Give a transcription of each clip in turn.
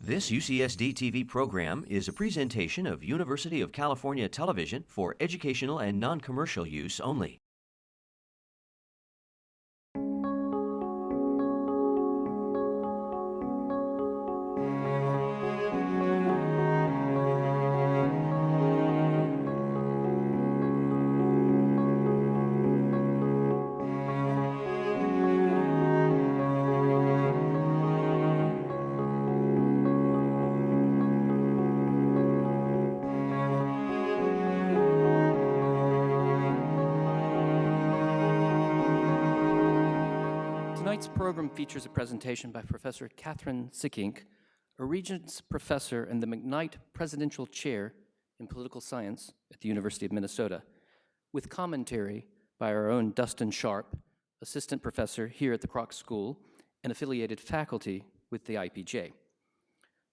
This UCSD TV program is a presentation of University of California Television for educational and non-commercial use only. Tonight's program features a presentation by Professor Catherine Sickink, a Regents Professor and the McKnight Presidential Chair in Political Science at the University of Minnesota, with commentary by our own Dustin Sharp, Assistant Professor here at the Kroc School and affiliated faculty with the IPJ.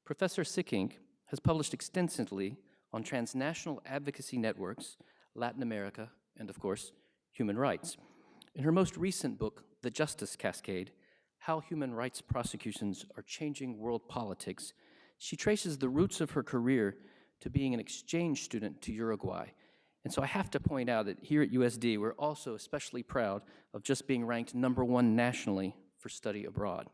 Professor Sickink has published extensively on transnational advocacy networks, Latin America, and of course, human rights. In her most recent book, The Justice Cascade, How Human Rights Prosecutions Are Changing World Politics, she traces the roots of her career to being an exchange student to Uruguay. And so I have to point out that here at USD, we're also especially proud of just being ranked #1 nationally for study abroad.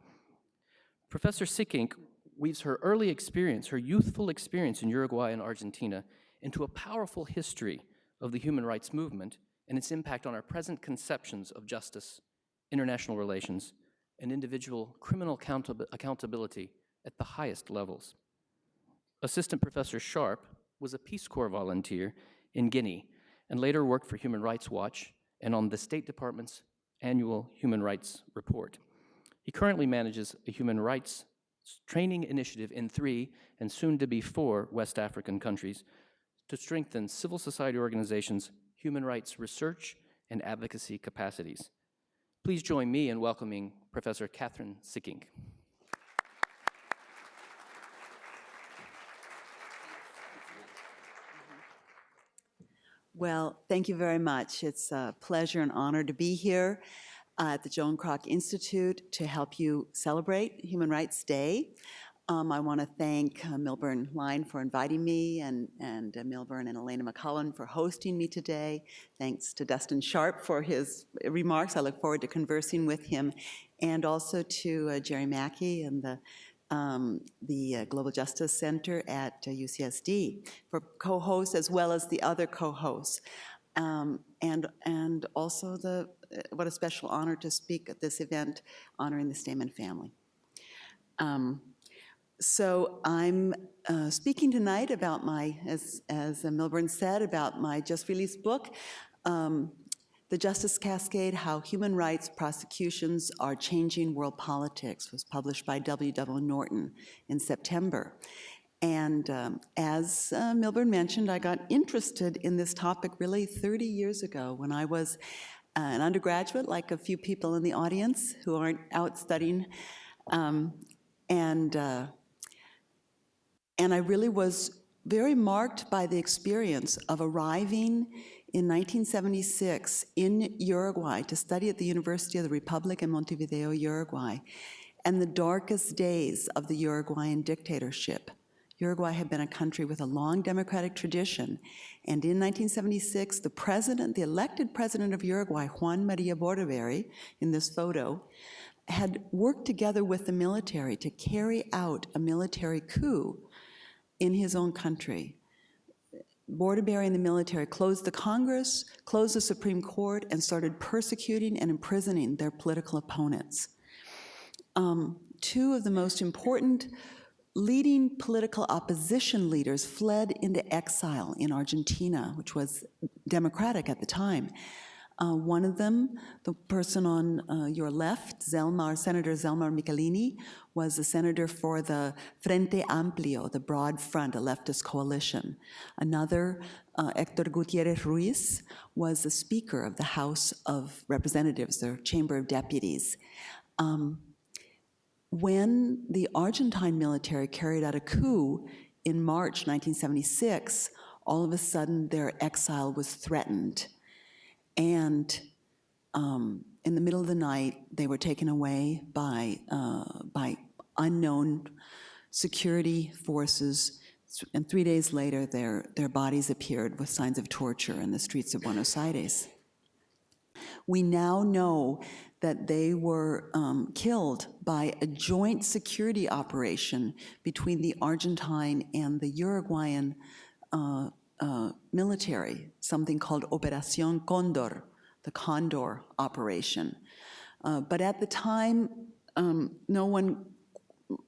Professor Sickink weaves her early experience, her youthful experience in Uruguay and Argentina, into a powerful history of the human rights movement and its impact on our present conceptions of justice, international relations, and individual criminal accountability at the highest levels. Assistant Professor Sharp was a Peace Corps volunteer in Guinea and later worked for Human Rights Watch and on the State Department's annual Human Rights Report. He currently manages a human rights training initiative in 3 and soon to be 4 West African countries to strengthen civil society organizations' human rights research and advocacy capacities. Please join me in welcoming Professor Catherine Sickink. Well, thank you very much. It's a pleasure and honor to be here at the Joan Kroc Institute to help you celebrate Human Rights Day. I want to thank Milburn Line for inviting me and Milburn and Elena McCullen for hosting me today. Thanks to Dustin Sharp for his remarks. I look forward to conversing with him, and also to Jerry Mackey and the Global Justice Center at UCSD for co-hosts, as well as the other co-hosts. And also what a special honor to speak at this event honoring the Stamen family. So I'm speaking tonight about as Milburn said, about my just released book, The Justice Cascade, How Human Rights Prosecutions Are Changing World Politics, was published by W.W. Norton in September. And as Milburn mentioned, I got interested in this topic really 30 years ago when I was an undergraduate, like a few people in the audience who aren't out studying. And I really was very marked by the experience of arriving in 1976 in Uruguay to study at the University of the Republic in Montevideo, Uruguay, and the darkest days of the Uruguayan dictatorship. Uruguay had been a country with a long democratic tradition, and in 1976, the elected president of Uruguay, Juan María Bordaberry, in this photo, had worked together with the military to carry out a military coup in his own country. Bordaberry and the military closed the Congress, closed the Supreme Court, and started persecuting and imprisoning their political opponents. 2 of the most important leading political opposition leaders fled into exile in Argentina, which was democratic at the time. One of them, the person on your left, Senator Zelmar Michelini, was a senator for the Frente Amplio, the Broad Front, a leftist coalition. Another, Héctor Gutiérrez Ruiz, was the Speaker of the House of Representatives, their Chamber of Deputies. When the Argentine military carried out a coup in March 1976, all of a sudden their exile was threatened. And in the middle of the night, they were taken away by unknown security forces, and 3 days later, their bodies appeared with signs of torture in the streets of Buenos Aires. We now know that they were killed by a joint security operation between the Argentine and the Uruguayan military, something called Operación Cóndor, the Condor operation. But at the time, no one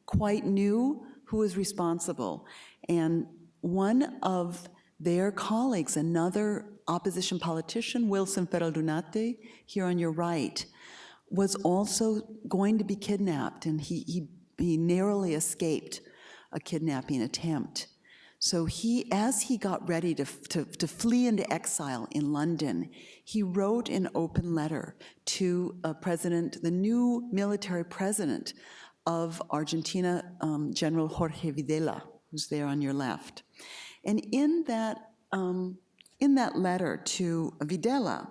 quite knew who was responsible. And one of their colleagues, another opposition politician, Wilson Aldunate, here on your right, was also going to be kidnapped, and he narrowly escaped a kidnapping attempt. So as he got ready to flee into exile in London, he wrote an open letter to the new military president of Argentina, General Jorge Videla, who's there on your left. And in that letter to Videla,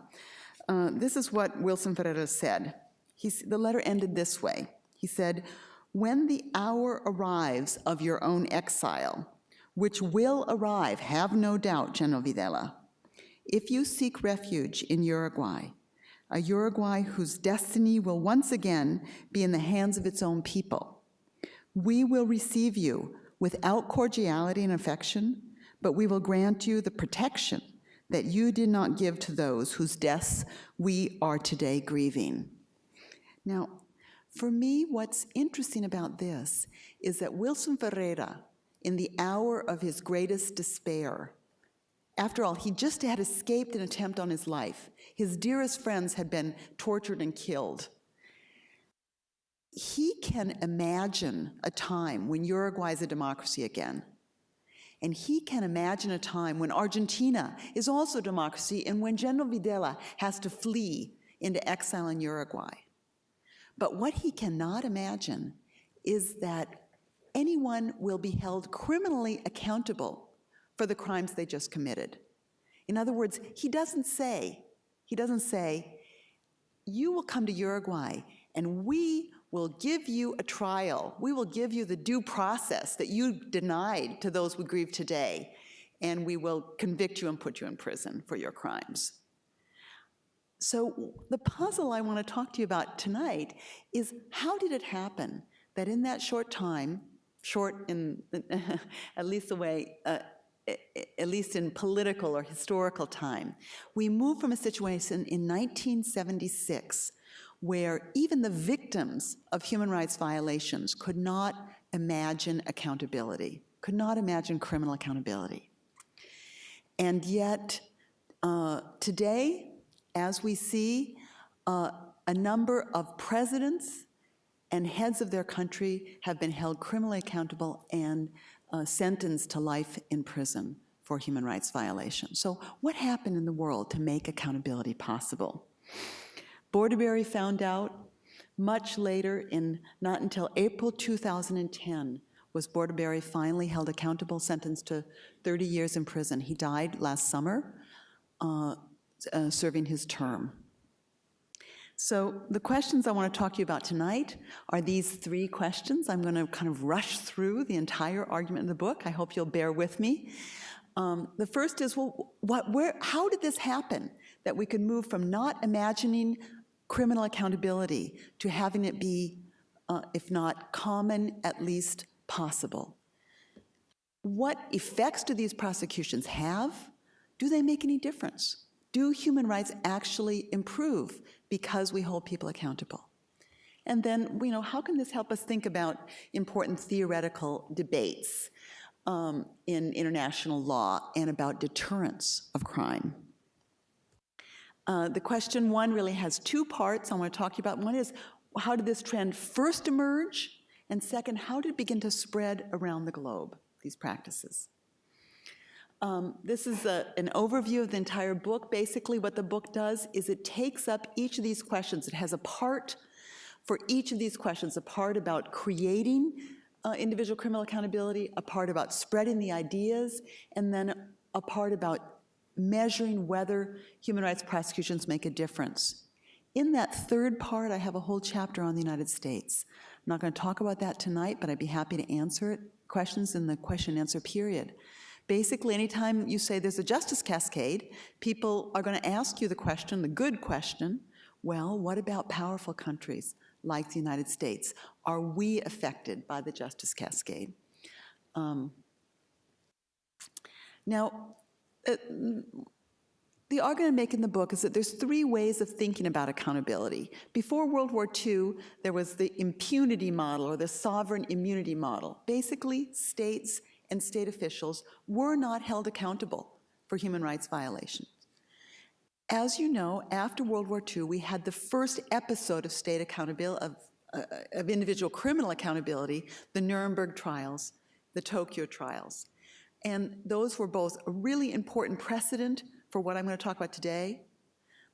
this is what Wilson Ferreira said. The letter ended this way. He said, "When the hour arrives of your own exile, which will arrive, have no doubt, General Videla, if you seek refuge in Uruguay, a Uruguay whose destiny will once again be in the hands of its own people, we will receive you without cordiality and affection, but we will grant you the protection that you did not give to those whose deaths we are today grieving." Now, for me, what's interesting about this is that Wilson Ferreira, in the hour of his greatest despair, after all, he just had escaped an attempt on his life. His dearest friends had been tortured and killed. He can imagine a time when Uruguay is a democracy again. And he can imagine a time when Argentina is also a democracy and when General Videla has to flee into exile in Uruguay. But what he cannot imagine is that anyone will be held criminally accountable for the crimes they just committed. In other words, he doesn't say, you will come to Uruguay and we will give you a trial. We will give you the due process that you denied to those we grieve today, and we will convict you and put you in prison for your crimes. So the puzzle I want to talk to you about tonight is, how did it happen that in that short time, short in at least in political or historical time, we moved from a situation in 1976 where even the victims of human rights violations could not imagine accountability, could not imagine criminal accountability. And yet, today, as we see, a number of presidents and heads of their country have been held criminally accountable and sentenced to life in prison for human rights violations. So what happened in the world to make accountability possible? Bordaberry found out much later, not until April 2010, was Bordaberry finally held accountable, sentenced to 30 years in prison. He died last summer, serving his term. So the questions I want to talk to you about tonight are these three questions. I'm going to kind of rush through the entire argument in the book. I hope you'll bear with me. The first is, well, how did this happen, that we could move from not imagining criminal accountability to having it be, if not common, at least possible? What effects do these prosecutions have? Do they make any difference? Do human rights actually improve because we hold people accountable? And then, how can this help us think about important theoretical debates in international law and about deterrence of crime? The question one really has two parts I want to talk to you about. One is, how did this trend first emerge? And second, how did it begin to spread around the globe, these practices? This is an overview of the entire book. Basically, what the book does is it takes up each of these questions. It has a part for each of these questions, a part about creating individual criminal accountability, a part about spreading the ideas, and then a part about measuring whether human rights prosecutions make a difference. In that third part, I have a whole chapter on the United States. not going to talk about that tonight, but I'd be happy to answer it, questions in the question and answer period. Basically, anytime you say there's a justice cascade, people are going to ask you the question, the good question, well, what about powerful countries like the United States? Are we affected by the justice cascade? Now, the argument I make in the book is that there's three ways of thinking about accountability. Before World War II, there was the impunity model or the sovereign immunity model. Basically, states and state officials were not held accountable for human rights violations. As you know, after World War II, we had the first episode of state accountability, of individual criminal accountability, the Nuremberg trials, the Tokyo trials. And those were both a really important precedent for what I'm going to talk about today,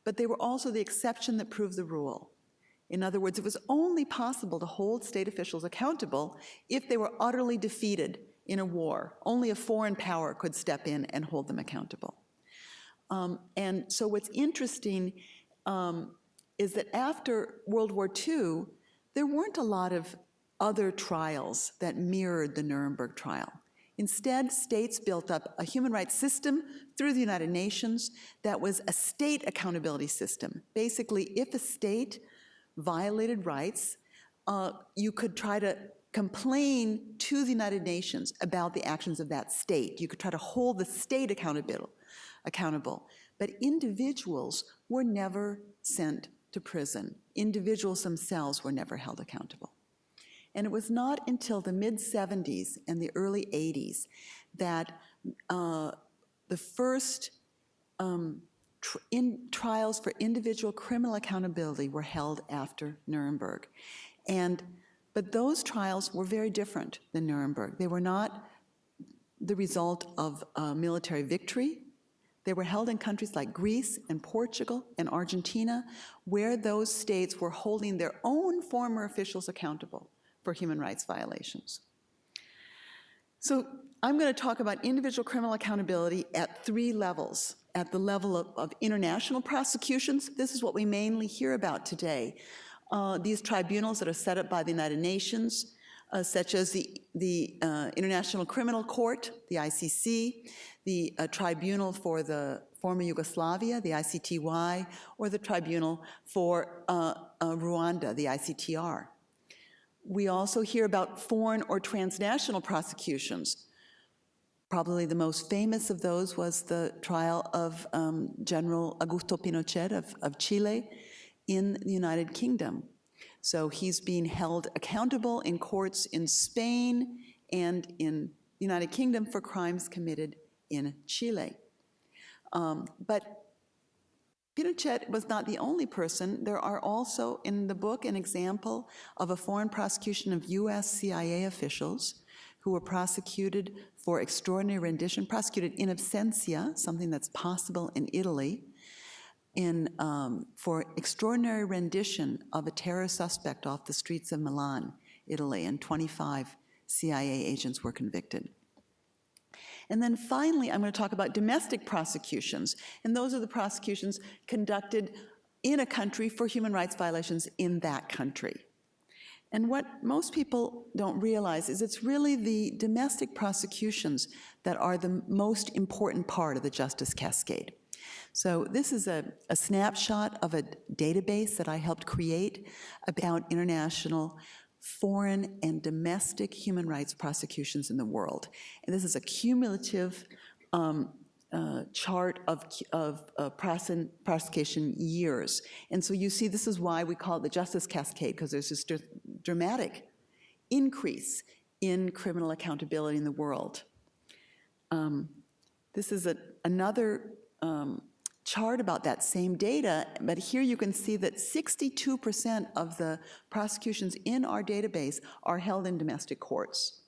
but they were also the exception that proved the rule. In other words, it was only possible to hold state officials accountable if they were utterly defeated in a war. Only a foreign power could step in and hold them accountable. And so what's interesting is that after World War II, there weren't a lot of other trials that mirrored the Nuremberg trial. Instead, states built up a human rights system through the United Nations that was a state accountability system. Basically, if a state violated rights, you could try to complain to the United Nations about the actions of that state. You could try to hold the state accountable. But individuals were never sent to prison. Individuals themselves were never held accountable. And it was not until the mid-70s and the early 80s that the first trials for individual criminal accountability were held after Nuremberg. But those trials were very different than Nuremberg. They were not the result of military victory. They were held in countries like Greece and Portugal and Argentina, where those states were holding their own former officials accountable for human rights violations. So I'm going to talk about individual criminal accountability at three levels. At the level of international prosecutions, this is what we mainly hear about today. These tribunals that are set up by the United Nations, such as the International Criminal Court, the ICC, the Tribunal for the former Yugoslavia, the ICTY, or the Tribunal for Rwanda, the ICTR. We also hear about foreign or transnational prosecutions. Probably the most famous of those was the trial of General Augusto Pinochet of Chile in the United Kingdom. So he's being held accountable in courts in Spain and in the United Kingdom for crimes committed in Chile. But Pinochet was not the only person. There are also in the book an example of a foreign prosecution of US CIA officials who were prosecuted for extraordinary rendition, prosecuted in absentia, something that's possible in Italy, for extraordinary rendition of a terror suspect off the streets of Milan, Italy, and 25 CIA agents were convicted. And then finally, I'm going to talk about domestic prosecutions, and those are the prosecutions conducted in a country for human rights violations in that country. And what most people don't realize is it's really the domestic prosecutions that are the most important part of the justice cascade. So this is a snapshot of a database that I helped create about international foreign and domestic human rights prosecutions in the world. And this is a cumulative chart of prosecution years. And so you see, this is why we call it the justice cascade, because there's this dramatic increase in criminal accountability in the world. This is another chart about that same data, but here you can see that 62% of the prosecutions in our database are held in domestic courts.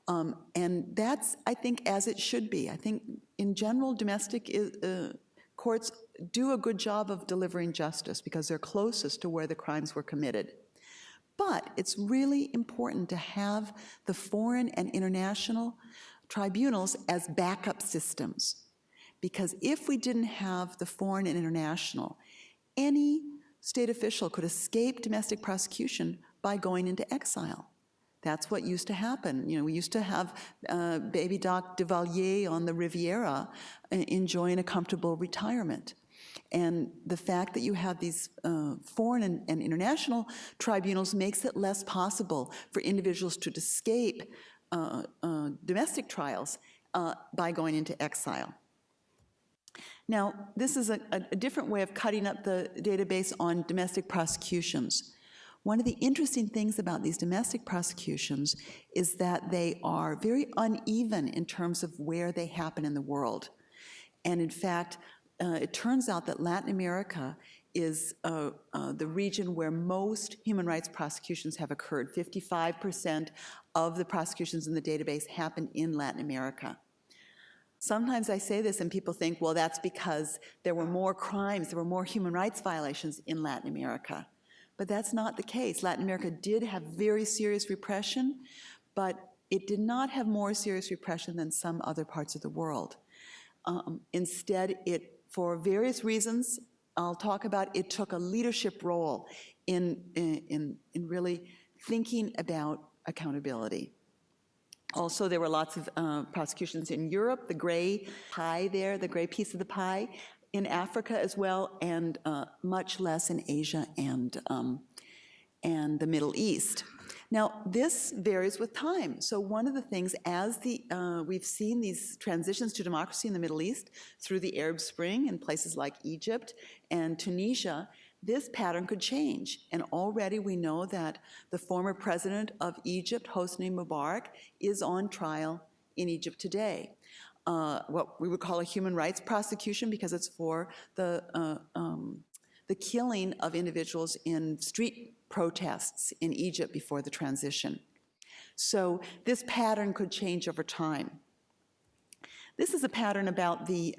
And that's, I think, as it should be. I think, in general, domestic courts do a good job of delivering justice because they're closest to where the crimes were committed. But it's really important to have the foreign and international tribunals as backup systems. Because if we didn't have the foreign and international, any state official could escape domestic prosecution by going into exile. That's what used to happen. You know, we used to have baby Doc Duvalier on the Riviera enjoying a comfortable retirement. And the fact that you have these foreign and international tribunals makes it less possible for individuals to escape domestic trials by going into exile. Now, this is a different way of cutting up the database on domestic prosecutions. One of the interesting things about these domestic prosecutions is that they are very uneven in terms of where they happen in the world. And in fact, it turns out that Latin America is the region where most human rights prosecutions have occurred. 55% of the prosecutions in the database happen in Latin America. Sometimes I say this and people think, well, that's because there were more crimes, there were more human rights violations in Latin America. But that's not the case. Latin America did have very serious repression, but it did not have more serious repression than some other parts of the world. Instead, it, for various reasons I'll talk about, it took a leadership role in really thinking about accountability. Also, there were lots of prosecutions in Europe, the gray pie there, the gray piece of the pie, in Africa as well, and much less in Asia and the Middle East. Now, this varies with time. So one of the things, as we've seen these transitions to democracy in the Middle East through the Arab Spring in places like Egypt and Tunisia, this pattern could change. And already we know that the former president of Egypt, Hosni Mubarak, is on trial in Egypt today. What we would call a human rights prosecution, because it's for the killing of individuals in street protests in Egypt before the transition. So this pattern could change over time. This is a pattern about the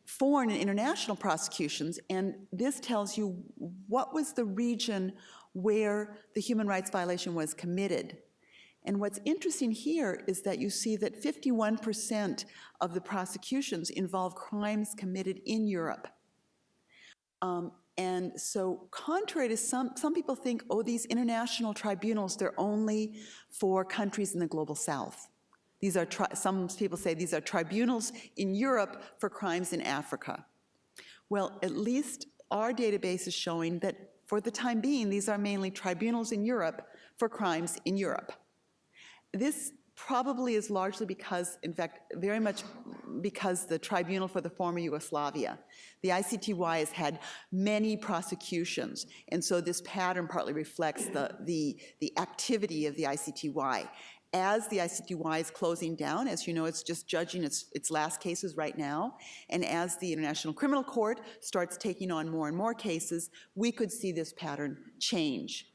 foreign and international prosecutions, and this tells you what was the region where the human rights violation was committed. And what's interesting here is that you see that 51% of the prosecutions involve crimes committed in Europe. And so contrary to some people think, oh, these international tribunals, they're only for countries in the global south. These are, some people say these are tribunals in Europe for crimes in Africa. Well, at least our database is showing that for the time being, these are mainly tribunals in Europe for crimes in Europe. This probably is largely because, in fact, very much because the tribunal for the former Yugoslavia, the ICTY has had many prosecutions, and so this pattern partly reflects the activity of the ICTY. As the ICTY is closing down, as you know, it's just judging its last cases right now, and as the International Criminal Court starts taking on more and more cases, we could see this pattern change.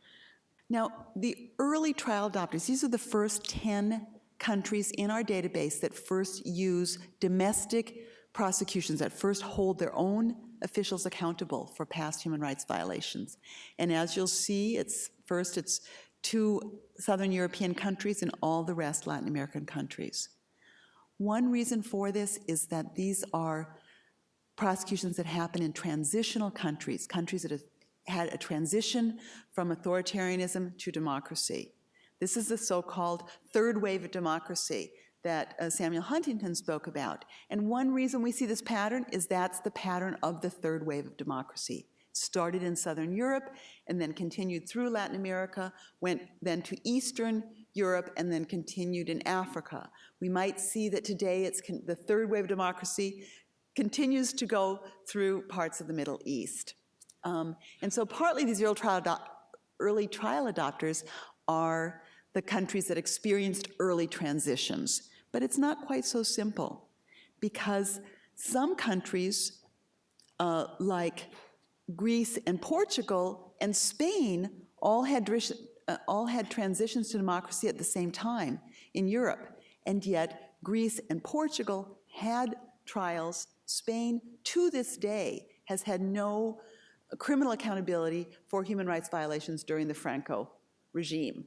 Now, the early trial adopters, these are the first 10 countries in our database that first use domestic prosecutions, that first hold their own officials accountable for past human rights violations. And as you'll see, it's 2 Southern European countries and all the rest Latin American countries. One reason for this is that these are prosecutions that happen in transitional countries, countries that have had a transition from authoritarianism to democracy. This is the so-called third wave of democracy that Samuel Huntington spoke about. And one reason we see this pattern is that's the pattern of the third wave of democracy. It started in Southern Europe and then continued through Latin America, went then to Eastern Europe, and then continued in Africa. We might see that today the third wave of democracy continues to go through parts of the Middle East. And so partly these early trial adopters are the countries that experienced early transitions. But it's not quite so simple, because some countries like Greece and Portugal and Spain all had transitions to democracy at the same time in Europe. And yet Greece and Portugal had trials. Spain, to this day, has had no criminal accountability for human rights violations during the Franco regime.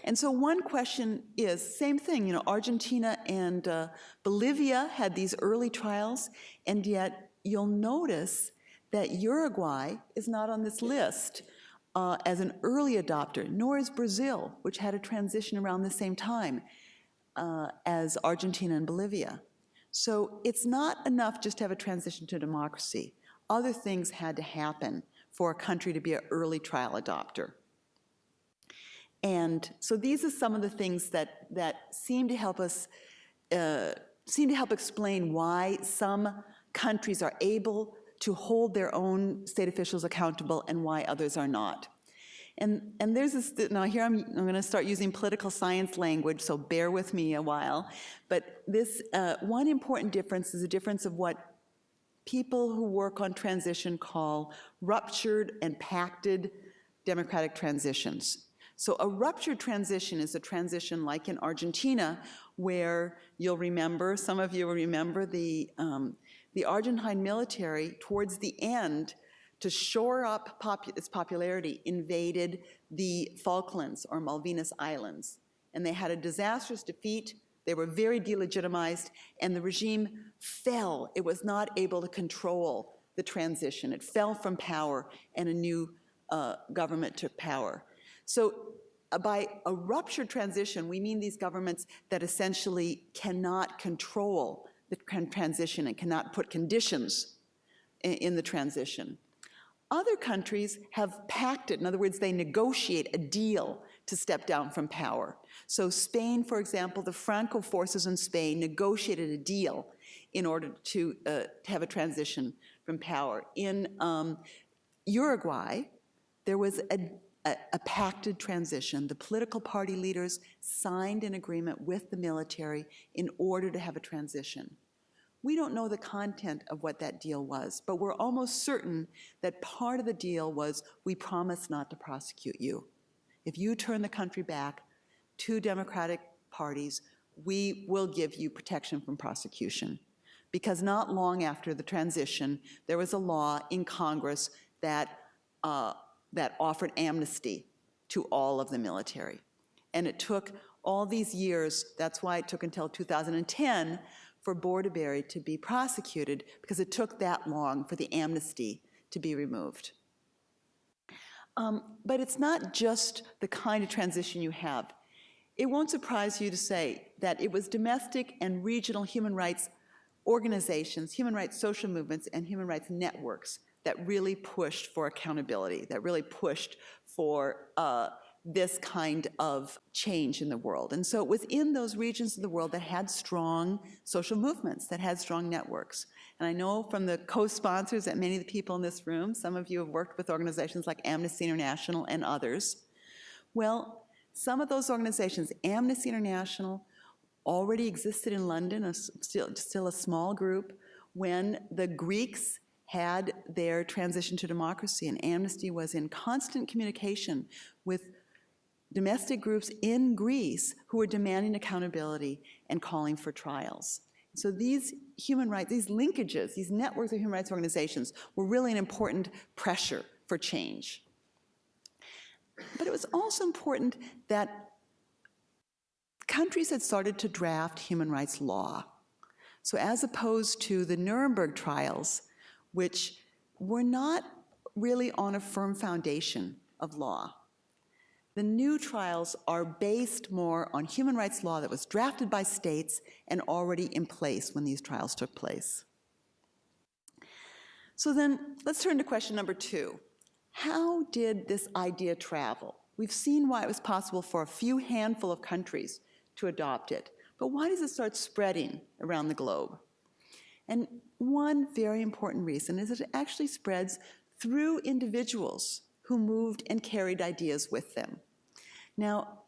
And so one question is, same thing, you know, Argentina and Bolivia had these early trials, and yet you'll notice that Uruguay is not on this list. as an early adopter, nor is Brazil, which had a transition around the same time as Argentina and Bolivia. So it's not enough just to have a transition to democracy. Other things had to happen for a country to be an early trial adopter. And so these are some of the things that seem to help us, seem to help explain why some countries are able to hold their own state officials accountable and why others are not. And there's this, now here I'm going to start using political science language, so bear with me a while. But this one important difference is a difference of what people who work on transition call ruptured and pacted democratic transitions. So a ruptured transition is a transition like in Argentina, where you'll remember, some of you will remember the Argentine military towards the end, to shore up its popularity, invaded the Falklands or Malvinas Islands. And they had a disastrous defeat. They were very delegitimized, and the regime fell. It was not able to control the transition. It fell from power, and a new government took power. So by a ruptured transition, we mean these governments that essentially cannot control the transition and cannot put conditions in the transition. Other countries have pacted, in other words, they negotiate a deal to step down from power. So Spain, for example, the Franco forces in Spain negotiated a deal in order to have a transition from power. In Uruguay, there was a pacted transition. The political party leaders signed an agreement with the military in order to have a transition. We don't know the content of what that deal was, but we're almost certain that part of the deal was, we promise not to prosecute you. If you turn the country back to democratic parties, we will give you protection from prosecution. Because not long after the transition, there was a law in Congress that offered amnesty to all of the military. And it took all these years, that's why it took until 2010 for Bordaberry to be prosecuted, because it took that long for the amnesty to be removed. But it's not just the kind of transition you have. It won't surprise you to say that it was domestic and regional human rights organizations, human rights social movements, and human rights networks that really pushed for accountability, that really pushed for this kind of change in the world. And so within those regions of the world that had strong social movements, that had strong networks. And I know from the co-sponsors that many of the people in this room, some of you have worked with organizations like Amnesty International and others. Well, some of those organizations, Amnesty International, already existed in London, still a small group, when the Greeks had their transition to democracy, and Amnesty was in constant communication with domestic groups in Greece who were demanding accountability and calling for trials. So these human rights, these linkages, these networks of human rights organizations were really an important pressure for change. But it was also important that countries had started to draft human rights law. So as opposed to the Nuremberg trials, which were not really on a firm foundation of law, the new trials are based more on human rights law that was drafted by states and already in place when these trials took place. So then, let's turn to question number 2. How did this idea travel? We've seen why it was possible for a few handful of countries to adopt it, but why does it start spreading around the globe? And one very important reason is that it actually spreads through individuals who moved and carried ideas with them. Now,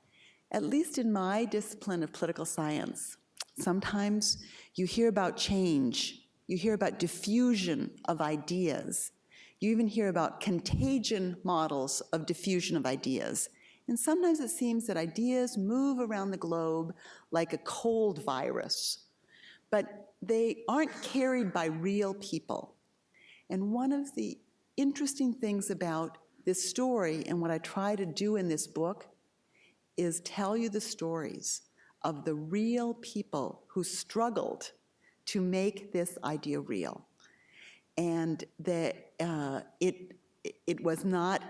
at least in my discipline of political science, sometimes you hear about change, you hear about diffusion of ideas, you even hear about contagion models of diffusion of ideas. And sometimes it seems that ideas move around the globe like a cold virus, but they aren't carried by real people. And one of the interesting things about this story and what I try to do in this book is tell you the stories of the real people who struggled to make this idea real. And that it was not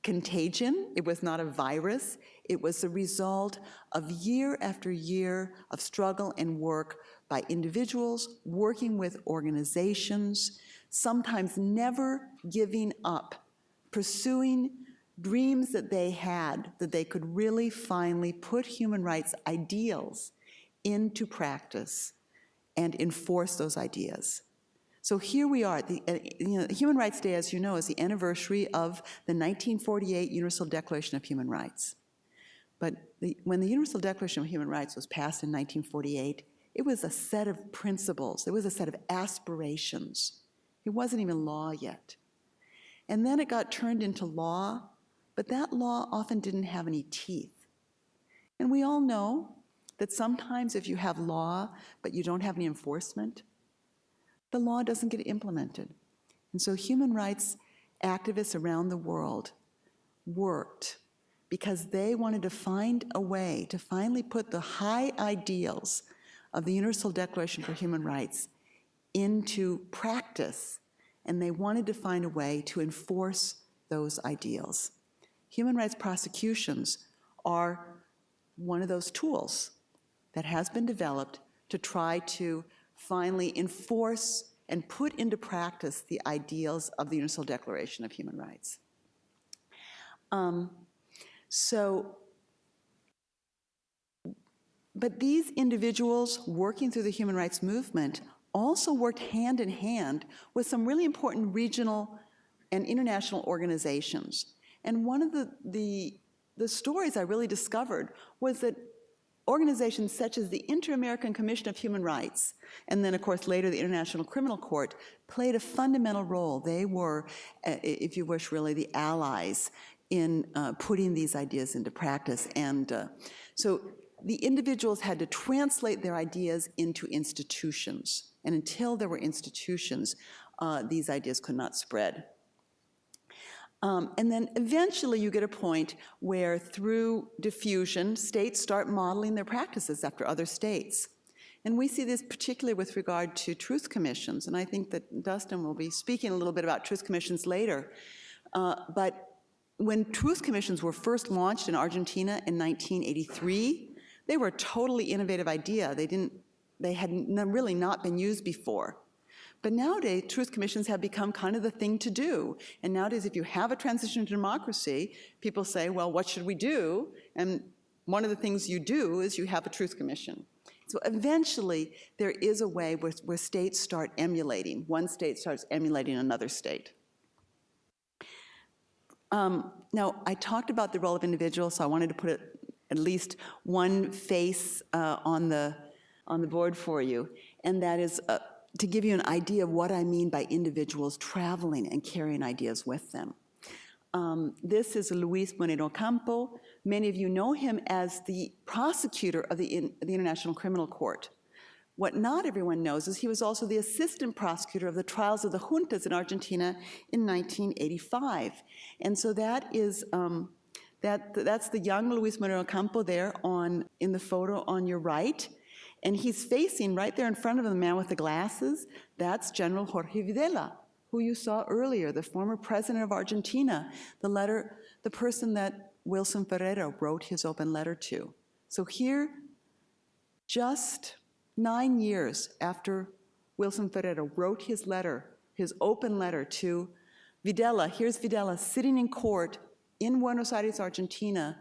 contagion. It was not a virus. It was the result of year after year of struggle and work by individuals working with organizations, sometimes never giving up, pursuing dreams that they had, that they could really finally put human rights ideals into practice and enforce those ideas. So here we are. Human Rights Day, as you know, is the anniversary of the 1948 Universal Declaration of Human Rights. But when the Universal Declaration of Human Rights was passed in 1948, it was a set of principles. It was a set of aspirations. It wasn't even law yet. And then it got turned into law, but that law often didn't have any teeth. And we all know that sometimes if you have law, but you don't have any enforcement, the law doesn't get implemented. And so human rights activists around the world worked because they wanted to find a way to finally put the high ideals of the Universal Declaration for Human Rights into practice, and they wanted to find a way to enforce those ideals. Human rights prosecutions are one of those tools that has been developed to try to finally enforce and put into practice the ideals of the Universal Declaration of Human Rights. But these individuals working through the human rights movement also worked hand in hand with some really important regional and international organizations. And one of the stories I really discovered was that organizations such as the Inter-American Commission of Human Rights, and then of course later the International Criminal Court, played a fundamental role. They were, if you wish, really the allies in putting these ideas into practice. And so the individuals had to translate their ideas into institutions. And until there were institutions, these ideas could not spread. And then eventually you get a point where through diffusion, states start modeling their practices after other states. And we see this particularly with regard to truth commissions, and I think that Dustin will be speaking a little bit about truth commissions later. But when truth commissions were first launched in Argentina in 1983, they were a totally innovative idea. They had really not been used before. But nowadays, truth commissions have become kind of the thing to do. And nowadays, if you have a transition to democracy, people say, well, what should we do? And one of the things you do is you have a truth commission. So eventually, there is a way where states start emulating. One state starts emulating another state. Now, I talked about the role of individuals, so I wanted to put at least one face on the board for you, and that is to give you an idea of what I mean by individuals traveling and carrying ideas with them. This is Luis Moreno Campo. Many of you know him as the prosecutor of the International Criminal Court. What not everyone knows is he was also the assistant prosecutor of the trials of the juntas in Argentina in 1985. And so that is, that's the young Luis Moreno Campo there in the photo on your right. And he's facing right there in front of him, the man with the glasses. That's General Jorge Videla, who you saw earlier, the former president of Argentina, the person that Wilson Ferreira wrote his open letter to. So here, just 9 years after Wilson Ferreira wrote his letter, his open letter to Videla, here's Videla sitting in court in Buenos Aires, Argentina,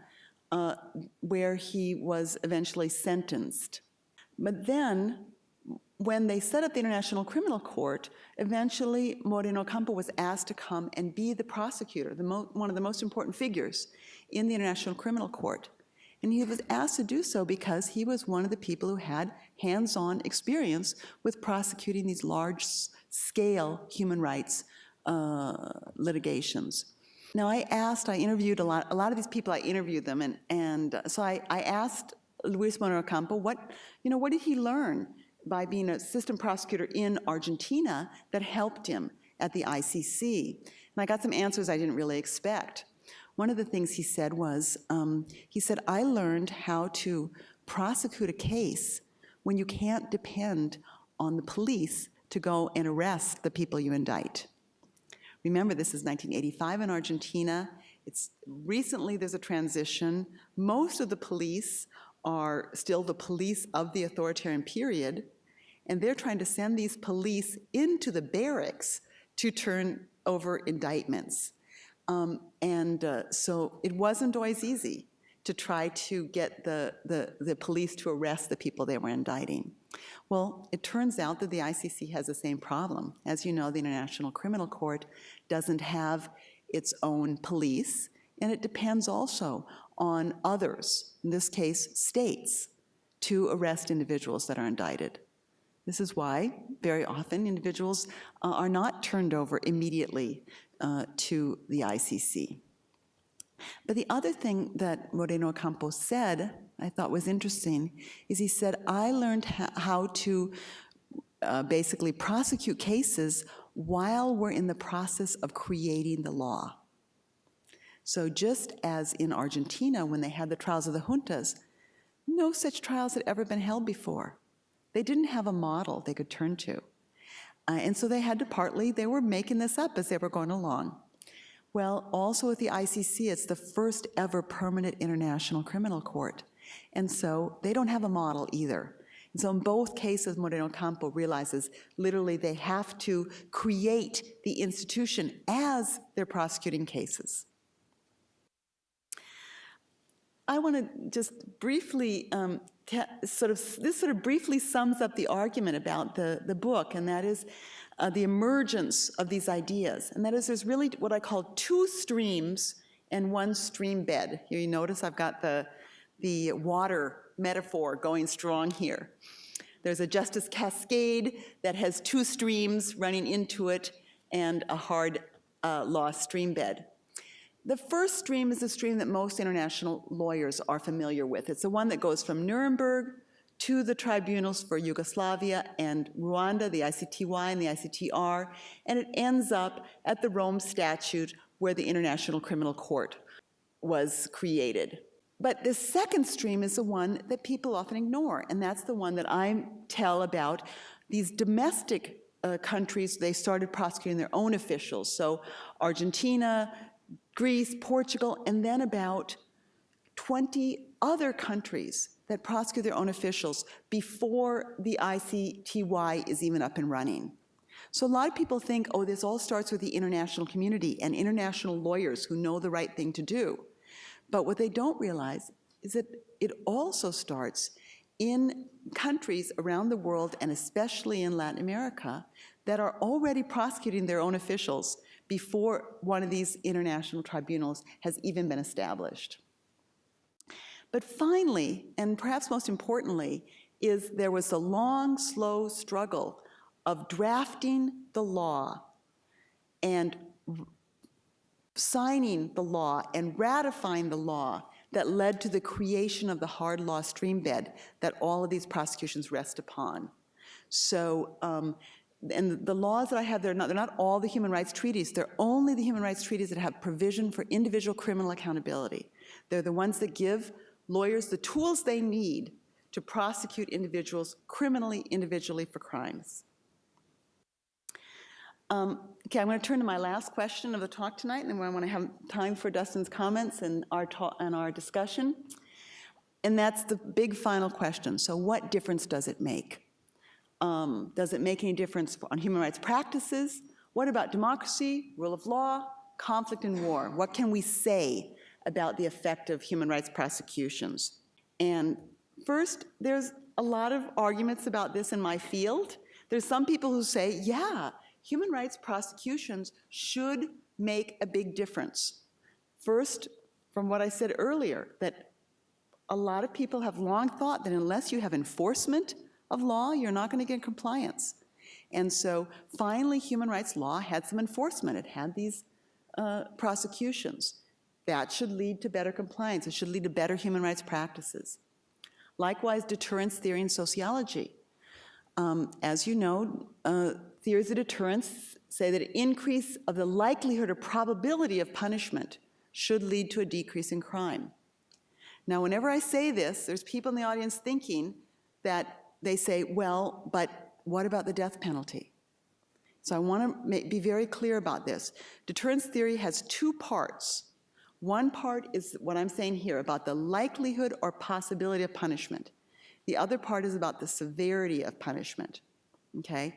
where he was eventually sentenced. But then, when they set up the International Criminal Court, eventually Moreno Campo was asked to come and be the prosecutor, one of the most important figures in the International Criminal Court. And he was asked to do so because he was one of the people who had hands-on experience with prosecuting these large-scale human rights litigations. Now, I interviewed a lot of these people, I interviewed them, and so I asked Luis Moreno Campo, what did he learn by being an assistant prosecutor in Argentina that helped him at the ICC? And I got some answers I didn't really expect. One of the things he said was, I learned how to prosecute a case when you can't depend on the police to go and arrest the people you indict. Remember, this is 1985 in Argentina, Recently there's a transition. Most of the police are still the police of the authoritarian period, and they're trying to send these police into the barracks to turn over indictments. So it wasn't always easy to try to get the police to arrest the people they were indicting. Well, it turns out that the ICC has the same problem. As you know, the International Criminal Court doesn't have its own police, and it depends also on others, in this case, states, to arrest individuals that are indicted. This is why, very often, individuals are not turned over immediately to the ICC. But the other thing that Moreno Ocampo said, I thought was interesting, is he said, I learned how to basically prosecute cases while we're in the process of creating the law. So just as in Argentina, when they had the trials of the juntas, no such trials had ever been held before. They didn't have a model they could turn to. And so they had to they were making this up as they were going along. Well, also at the ICC, it's the first ever permanent international criminal court. And so they don't have a model either. And so in both cases, Moreno Ocampo realizes literally they have to create the institution as they're prosecuting cases. I want to just briefly, this sort of briefly sums up the argument about the book, and that is the emergence of these ideas. And that is there's really what I call two streams and one stream bed. Here you notice I've got the water metaphor going strong here. There's a justice cascade that has two streams running into it and a hard law stream bed. The first stream is a stream that most international lawyers are familiar with. It's the one that goes from Nuremberg to the tribunals for Yugoslavia and Rwanda, the ICTY and the ICTR, and it ends up at the Rome Statute where the International Criminal Court was created. But the second stream is the one that people often ignore, and that's the one that I tell about these domestic countries. They started prosecuting their own officials. So Argentina, Greece, Portugal, and then about 20 other countries that prosecute their own officials before the ICTY is even up and running. So a lot of people think, oh, this all starts with the international community and international lawyers who know the right thing to do. But what they don't realize is that it also starts in countries around the world, and especially in Latin America, that are already prosecuting their own officials before one of these international tribunals has even been established. But finally, and perhaps most importantly, is there was a long, slow struggle of drafting the law and signing the law and ratifying the law that led to the creation of the hard law streambed that all of these prosecutions rest upon. So, and the laws that I have, they're not all the human rights treaties. They're only the human rights treaties that have provision for individual criminal accountability. They're the ones that give lawyers the tools they need to prosecute individuals criminally, individually for crimes. Okay, I'm going to turn to my last question of the talk tonight, and then I want to have time for Dustin's comments and our discussion. And that's the big final question. So what difference does it make? Does it make any difference on human rights practices? What about democracy, rule of law, conflict and war? What can we say about the effect of human rights prosecutions? And first, there's a lot of arguments about this in my field. There's some people who say, yeah, human rights prosecutions should make a big difference. First, from what I said earlier, that a lot of people have long thought that unless you have enforcement of law, you're not going to get compliance. And so finally, human rights law had some enforcement. It had these prosecutions. That should lead to better compliance. It should lead to better human rights practices. Likewise, deterrence theory and sociology. As you know, theories of deterrence say that an increase of the likelihood or probability of punishment should lead to a decrease in crime. Now, whenever I say this, there's people in the audience thinking that they say, well, but what about the death penalty? So I want to be very clear about this. Deterrence theory has two parts. One part is what I'm saying here about the likelihood or possibility of punishment. The other part is about the severity of punishment, okay?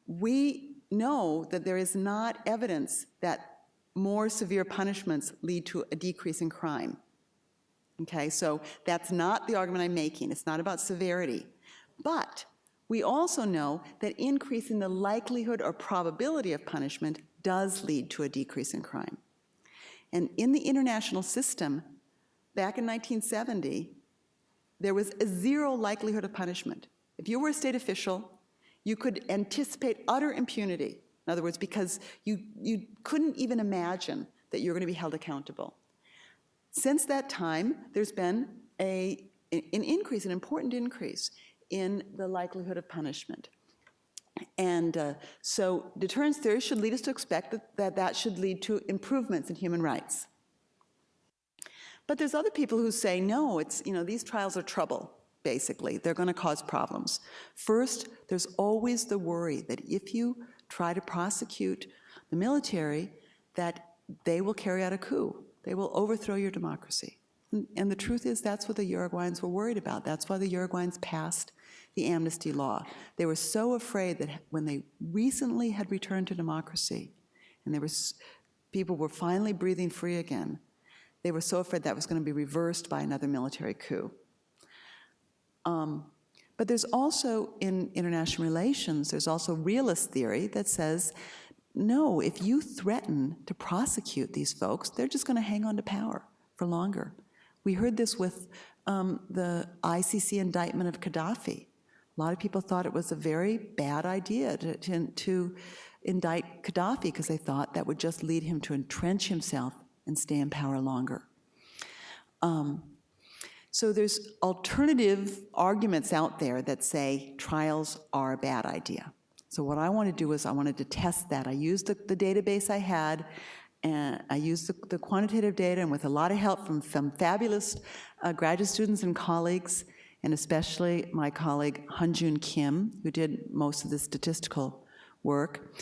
We know that there is not evidence that more severe punishments lead to a decrease in crime, okay? So that's not the argument I'm making. It's not about severity. But we also know that increasing the likelihood or probability of punishment does lead to a decrease in crime. And in the international system, back in 1970, there was a zero likelihood of punishment. If you were a state official, you could anticipate utter impunity. In other words, because you couldn't even imagine that you're going to be held accountable. Since that time, there's been an increase, an important increase in the likelihood of punishment. And so deterrence theory should lead us to expect that should lead to improvements in human rights. But there's other people who say, no, these trials are trouble, basically. They're going to cause problems. First, there's always the worry that if you try to prosecute the military, that they will carry out a coup. They will overthrow your democracy. And the truth is, that's what the Uruguayans were worried about. That's why the Uruguayans passed the amnesty law. They were so afraid that when they recently had returned to democracy, and people were finally breathing free again, they were so afraid that was going to be reversed by another military coup. But there's also, in international relations, there's also realist theory that says, no, if you threaten to prosecute these folks, they're just going to hang on to power for longer. We heard this with the ICC indictment of Gaddafi. A lot of people thought it was a very bad idea to indict Gaddafi because they thought that would just lead him to entrench himself and stay in power longer. So there's alternative arguments out there that say trials are a bad idea. So what I want to do is I wanted to test that. I used the database I had, and I used the quantitative data, and with a lot of help from some fabulous graduate students and colleagues, and especially my colleague Hyunjun Kim, who did most of the statistical work,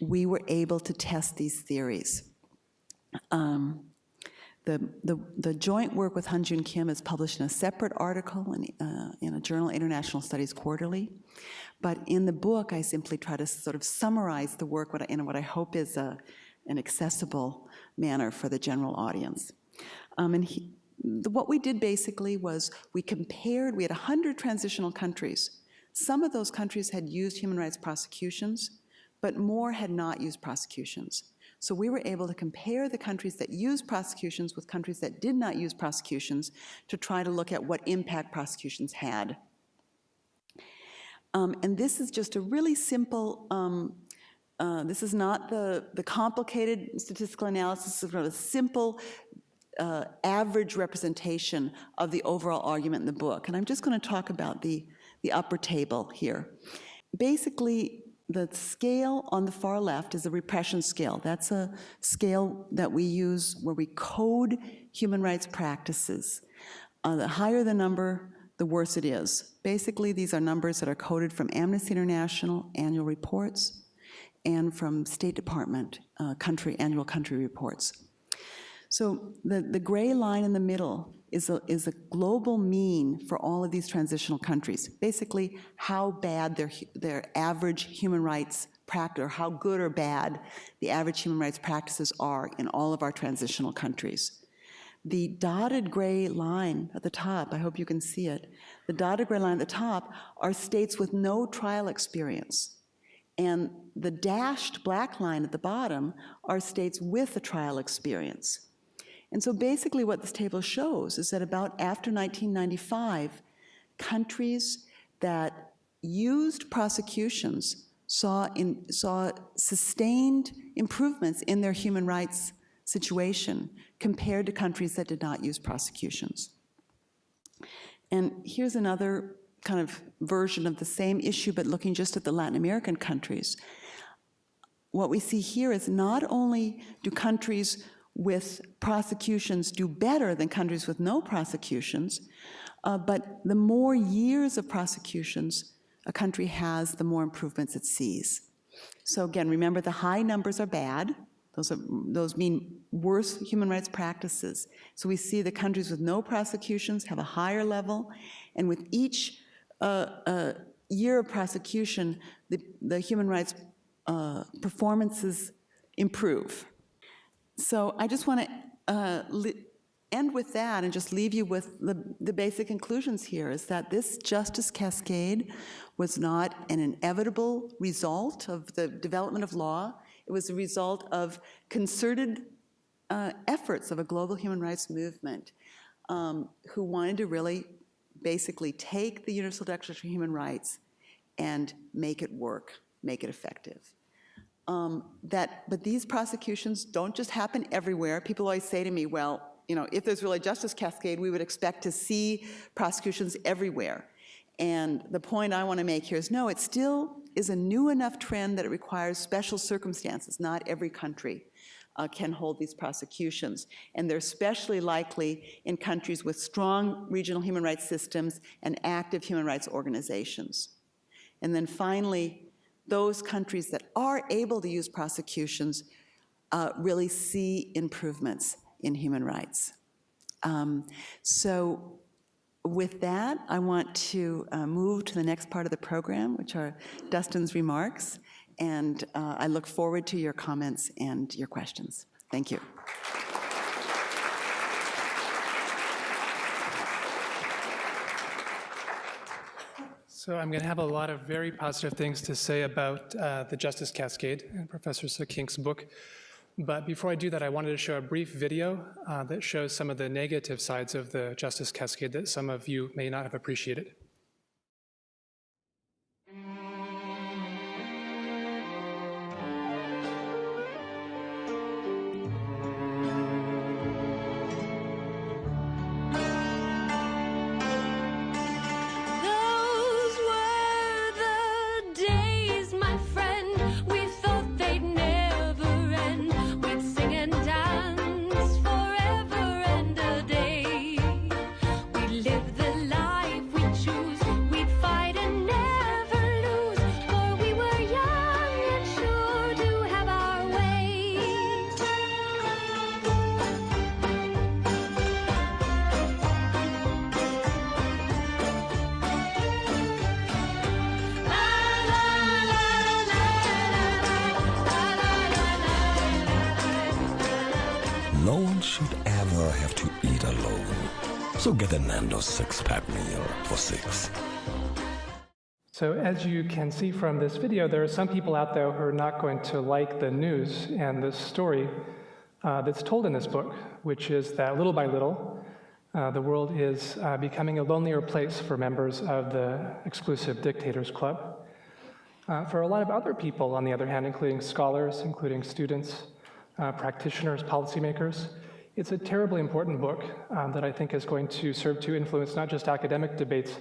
we were able to test these theories. The joint work with Hyunjun Kim is published in a separate article in a journal, International Studies Quarterly. But in the book, I simply try to sort of summarize the work in what I hope is an accessible manner for the general audience. What we did basically was we had 100 transitional countries. Some of those countries had used human rights prosecutions, but more had not used prosecutions. So we were able to compare the countries that used prosecutions with countries that did not use prosecutions to try to look at what impact prosecutions had. And this is just a really simple, this is not the complicated statistical analysis, of a simple average representation of the overall argument in the book. And I'm just going to talk about the upper table here. Basically, the scale on the far left is a repression scale. That's a scale that we use where we code human rights practices. The higher the number, the worse it is. Basically, these are numbers that are coded from Amnesty International annual reports and from State Department annual country reports. So the gray line in the middle is a global mean for all of these transitional countries. Basically, how bad their average human rights practice, or how good or bad the average human rights practices are in all of our transitional countries. The dotted gray line at the top, I hope you can see it, the dotted gray line at the top are states with no trial experience. And the dashed black line at the bottom are states with a trial experience. And so basically what this table shows is that about after 1995, countries that used prosecutions saw sustained improvements in their human rights situation compared to countries that did not use prosecutions. And here's another kind of version of the same issue, but looking just at the Latin American countries. What we see here is not only do countries with prosecutions do better than countries with no prosecutions, but the more years of prosecutions a country has, the more improvements it sees. So again, remember the high numbers are bad, Those mean worse human rights practices. So we see the countries with no prosecutions have a higher level, and with each year of prosecution, the human rights performances improve. So I just want to end with that and just leave you with the basic conclusions here, is that this justice cascade was not an inevitable result of the development of law. It was a result of concerted efforts of a global human rights movement who wanted to really basically take the Universal Declaration of Human Rights and make it work, make it effective. But these prosecutions don't just happen everywhere. People always say to me, well, if there's really a justice cascade, we would expect to see prosecutions everywhere. And the point I want to make here is, no, it still is a new enough trend that it requires special circumstances. Not every country can hold these prosecutions. And they're especially likely in countries with strong regional human rights systems and active human rights organizations. And then finally, those countries that are able to use prosecutions really see improvements in human rights. So with that, I want to move to the next part of the program, which are Dustin's remarks, and I look forward to your comments and your questions. Thank you. So I'm going to have a lot of very positive things to say about the Justice Cascade and Professor Sikink's book. But before I do that, I wanted to show a brief video that shows some of the negative sides of the Justice Cascade that some of you may not have appreciated. No one should ever have to eat alone. So get a Nando's six-pack meal for $6. So as you can see from this video, there are some people out there who are not going to like the news and the story that's told in this book, which is that little by little, the world is becoming a lonelier place for members of the exclusive dictators club. For a lot of other people, on the other hand, including scholars, including students, practitioners, policymakers, it's a terribly important book that I think is going to serve to influence not just academic debates,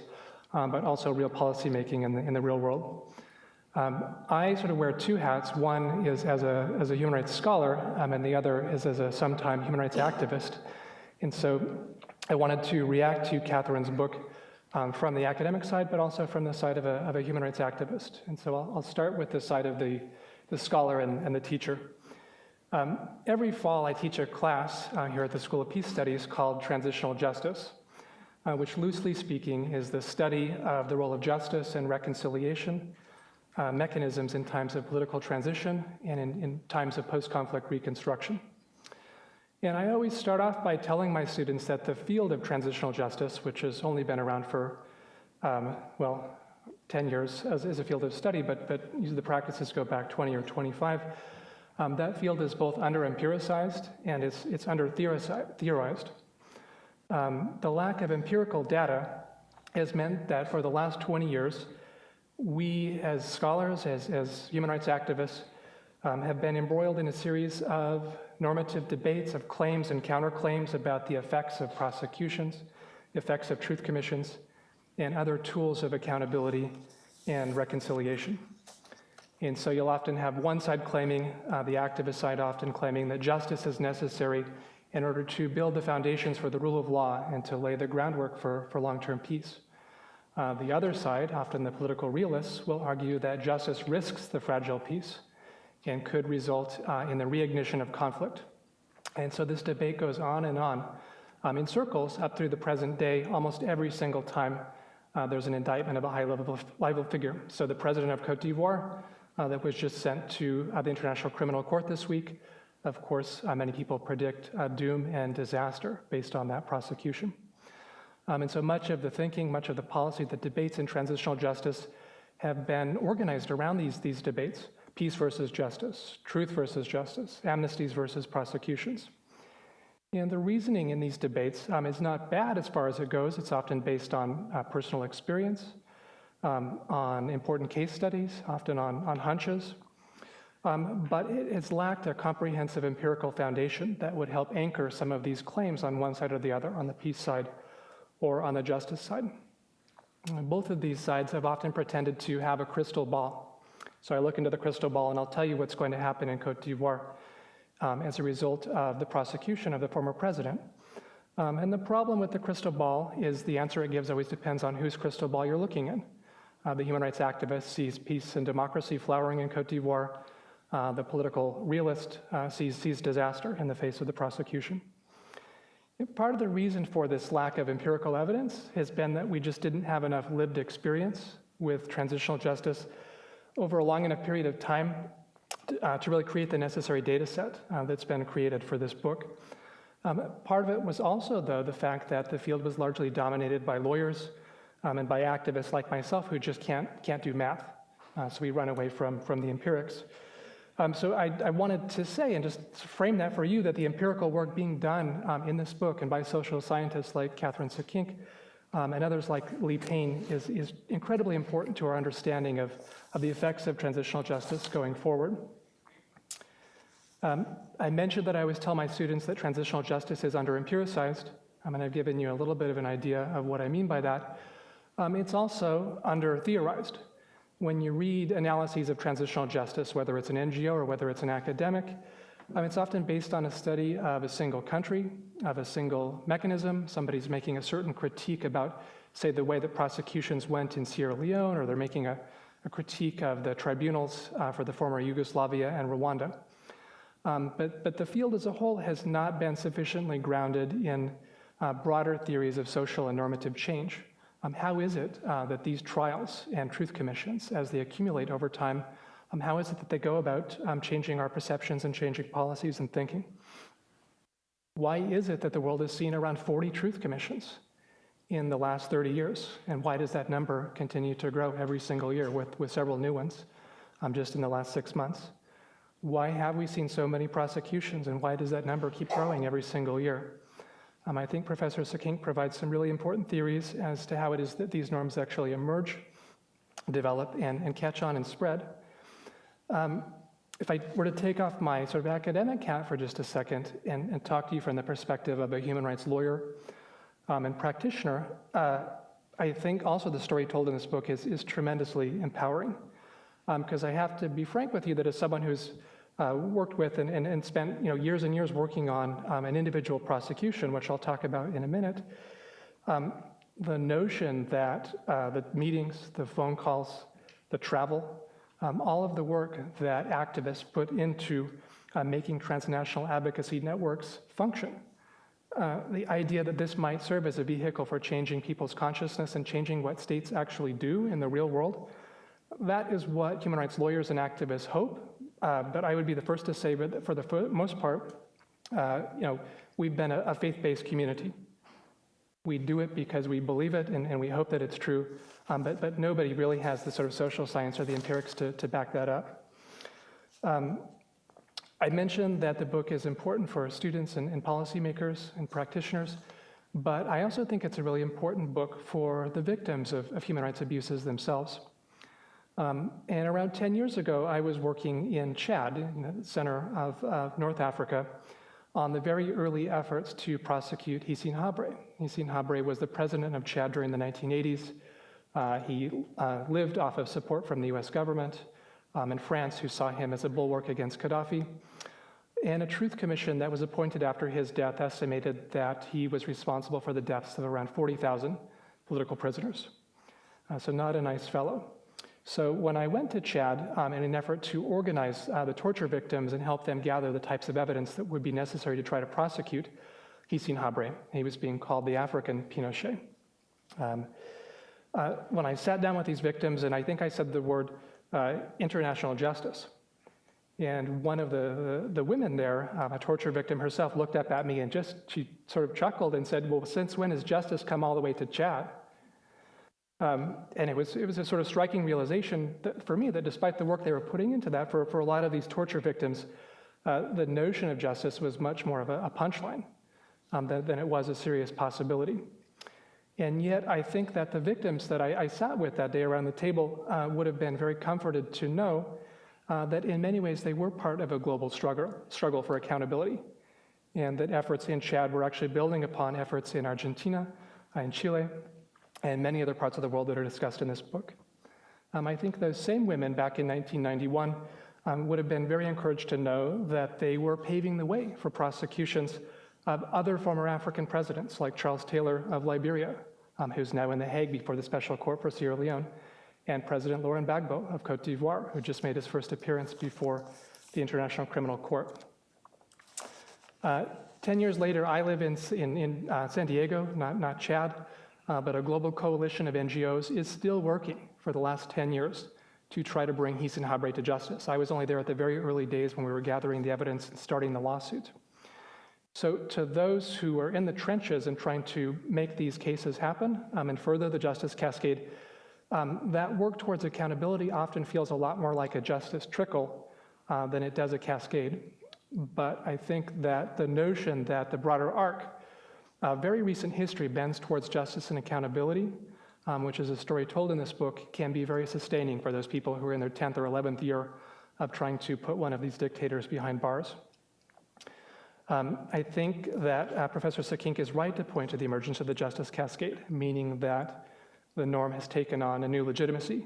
but also real policymaking in the real world. I sort of wear two hats. One is as a human rights scholar, and the other is as a sometime human rights activist. And so I wanted to react to Catherine's book from the academic side, but also from the side of a human rights activist. And so I'll start with the side of the scholar and the teacher. Every fall I teach a class here at the School of Peace Studies called Transitional Justice, which loosely speaking is the study of the role of justice and reconciliation mechanisms in times of political transition and in times of post-conflict reconstruction. And I always start off by telling my students that the field of transitional justice, which has only been around for, 10 years as a field of study, but the practices go back 20 or 25, that field is both under-empiricized and it's under-theorized. The lack of empirical data has meant that for the last 20 years, we as scholars, as human rights activists, have been embroiled in a series of normative debates of claims and counterclaims about the effects of prosecutions, the effects of truth commissions, and other tools of accountability and reconciliation. And so you'll often have one side claiming, the activist side often claiming that justice is necessary in order to build the foundations for the rule of law and to lay the groundwork for long-term peace. The other side, often the political realists, will argue that justice risks the fragile peace and could result in the reignition of conflict. And so this debate goes on and on in circles up through the present day, almost every single time there's an indictment of a high-level figure. So the president of Cote d'Ivoire that was just sent to the International Criminal Court this week, of course, many people predict doom and disaster based on that prosecution. And so much of the thinking, much of the policy, the debates in transitional justice have been organized around these debates: peace versus justice, truth versus justice, amnesties versus prosecutions. And the reasoning in these debates is not bad as far as it goes. It's often based on personal experience, on important case studies, often on hunches. But it has lacked a comprehensive empirical foundation that would help anchor some of these claims on one side or the other, on the peace side or on the justice side. Both of these sides have often pretended to have a crystal ball. So I look into the crystal ball and I'll tell you what's going to happen in Cote d'Ivoire as a result of the prosecution of the former president. And the problem with the crystal ball is the answer it gives always depends on whose crystal ball you're looking in. The human rights activist sees peace and democracy flowering in Cote d'Ivoire. The political realist sees disaster in the face of the prosecution. Part of the reason for this lack of empirical evidence has been that we just didn't have enough lived experience with transitional justice over a long enough period of time to really create the necessary data set that's been created for this book. Part of it was also, though, the fact that the field was largely dominated by lawyers and by activists like myself who just can't do math. So we run away from the empirics. So I wanted to say, and just frame that for you, that the empirical work being done in this book and by social scientists like Catherine Sikink and others like Lee Payne is incredibly important to our understanding of the effects of transitional justice going forward. I mentioned that I always tell my students that transitional justice is under-empiricized, and I've given you a little bit of an idea of what I mean by that. It's also under-theorized. When you read analyses of transitional justice, whether it's an NGO or whether it's an academic, it's often based on a study of a single country, of a single mechanism. Somebody's making a certain critique about, say, the way that prosecutions went in Sierra Leone, or they're making a critique of the tribunals for the former Yugoslavia and Rwanda. But the field as a whole has not been sufficiently grounded in broader theories of social and normative change. How is it that these trials and truth commissions, as they accumulate over time, how is it that they go about changing our perceptions and changing policies and thinking? Why is it that the world has seen around 40 truth commissions in the last 30 years? And why does that number continue to grow every single year with several new ones just in the last 6 months? Why have we seen so many prosecutions, and why does that number keep growing every single year? I think Professor Sikink provides some really important theories as to how it is that these norms actually emerge, develop, and catch on and spread. If I were to take off my sort of academic hat for just a second and talk to you from the perspective of a human rights lawyer and practitioner, I think also the story told in this book is tremendously empowering. Because I have to be frank with you that as someone who's worked with and spent years and years working on an individual prosecution, which I'll talk about in a minute, the notion that the meetings, the phone calls, the travel, all of the work that activists put into making transnational advocacy networks function, the idea that this might serve as a vehicle for changing people's consciousness and changing what states actually do in the real world, that is what human rights lawyers and activists hope. But I would be the first to say that for the most part, we've been a faith-based community. We do it because we believe it and we hope that it's true, but nobody really has the sort of social science or the empirics to back that up. I mentioned that the book is important for students and policymakers and practitioners, but I also think it's a really important book for the victims of human rights abuses themselves. And around 10 years ago, I was working in Chad, in the center of North Africa, on the very early efforts to prosecute Hissène Habré. Hissène Habré was the president of Chad during the 1980s. He lived off of support from the US government and France, who saw him as a bulwark against Gaddafi. And a truth commission that was appointed after his death estimated that he was responsible for the deaths of around 40,000 political prisoners. So not a nice fellow. So when I went to Chad in an effort to organize the torture victims and help them gather the types of evidence that would be necessary to try to prosecute Hissène Habré, he was being called the African Pinochet. When I sat down with these victims, and I think I said the word international justice, and one of the women there, a torture victim herself, looked up at me and she sort of chuckled and said, well, since when has justice come all the way to Chad? And it was a sort of striking realization for me that despite the work they were putting into that, for a lot of these torture victims, the notion of justice was much more of a punchline than it was a serious possibility. And yet I think that the victims that I sat with that day around the table would have been very comforted to know that in many ways they were part of a global struggle for accountability, and that efforts in Chad were actually building upon efforts in Argentina, in Chile, and many other parts of the world that are discussed in this book. I think those same women back in 1991 would have been very encouraged to know that they were paving the way for prosecutions of other former African presidents, like Charles Taylor of Liberia, who's now in The Hague before the Special Court for Sierra Leone, and President Laurent Gbagbo of Cote d'Ivoire, who just made his first appearance before the International Criminal Court. 10 years later, I live in San Diego, not Chad, but a global coalition of NGOs is still working for the last 10 years to try to bring Hissène Habré to justice. I was only there at the very early days when we were gathering the evidence and starting the lawsuit. So to those who are in the trenches and trying to make these cases happen and further the justice cascade, that work towards accountability often feels a lot more like a justice trickle than it does a cascade. But I think that the notion that the broader arc, very recent history, bends towards justice and accountability, which is a story told in this book, can be very sustaining for those people who are in their 10th or 11th year of trying to put one of these dictators behind bars. I think that Professor Sekink is right to point to the emergence of the justice cascade, meaning that the norm has taken on a new legitimacy.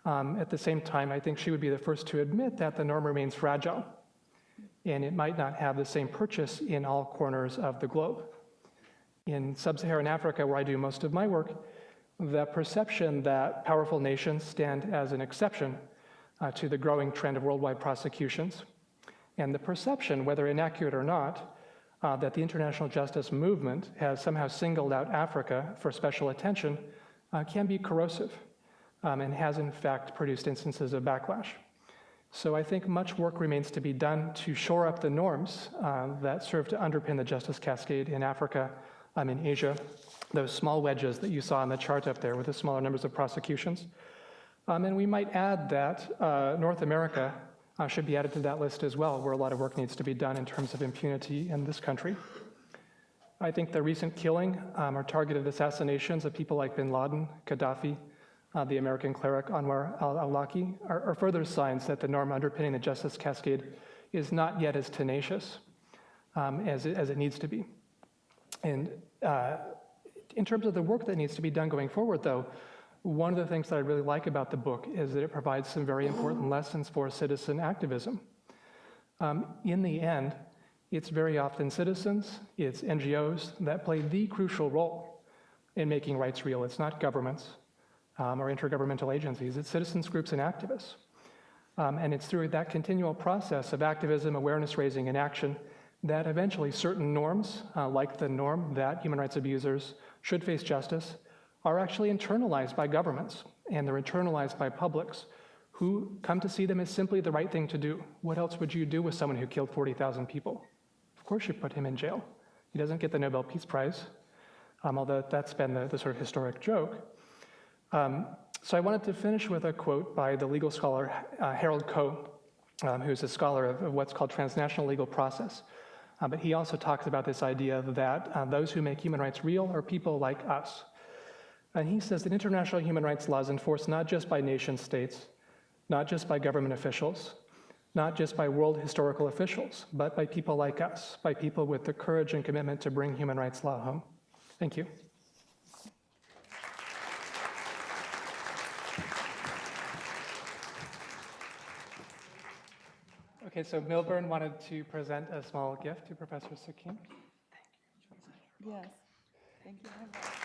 At the same time, I think she would be the first to admit that the norm remains fragile, and it might not have the same purchase in all corners of the globe. In sub-Saharan Africa, where I do most of my work, the perception that powerful nations stand as an exception to the growing trend of worldwide prosecutions, and the perception, whether inaccurate or not, that the international justice movement has somehow singled out Africa for special attention can be corrosive and has in fact produced instances of backlash. So I think much work remains to be done to shore up the norms that serve to underpin the justice cascade in Africa, in Asia, those small wedges that you saw on the chart up there with the smaller numbers of prosecutions. And we might add that North America should be added to that list as well, where a lot of work needs to be done in terms of impunity in this country. I think the recent killing or targeted assassinations of people like bin Laden, Gaddafi, the American cleric Anwar al-Awlaki are further signs that the norm underpinning the justice cascade is not yet as tenacious as it needs to be. And in terms of the work that needs to be done going forward, though, one of the things that I really like about the book is that it provides some very important lessons for citizen activism. In the end, it's very often citizens, it's NGOs that play the crucial role in making rights real. It's not governments or intergovernmental agencies, it's citizens groups and activists. And it's through that continual process of activism, awareness raising, and action that eventually certain norms, like the norm that human rights abusers should face justice, are actually internalized by governments, and they're internalized by publics who come to see them as simply the right thing to do. What else would you do with someone who killed 40,000 people? Of course you put him in jail. He doesn't get the Nobel Peace Prize, although that's been the sort of historic joke. So I wanted to finish with a quote by the legal scholar Harold Coe, who's a scholar of what's called transnational legal process. But he also talks about this idea that those who make human rights real are people like us. And he says that international human rights law is enforced not just by nation states, not just by government officials, not just by world historical officials, but by people like us, by people with the courage and commitment to bring human rights law home. Thank you. Okay, so Milburn wanted to present a small gift to Professor Sekink. Yes, thank you very much.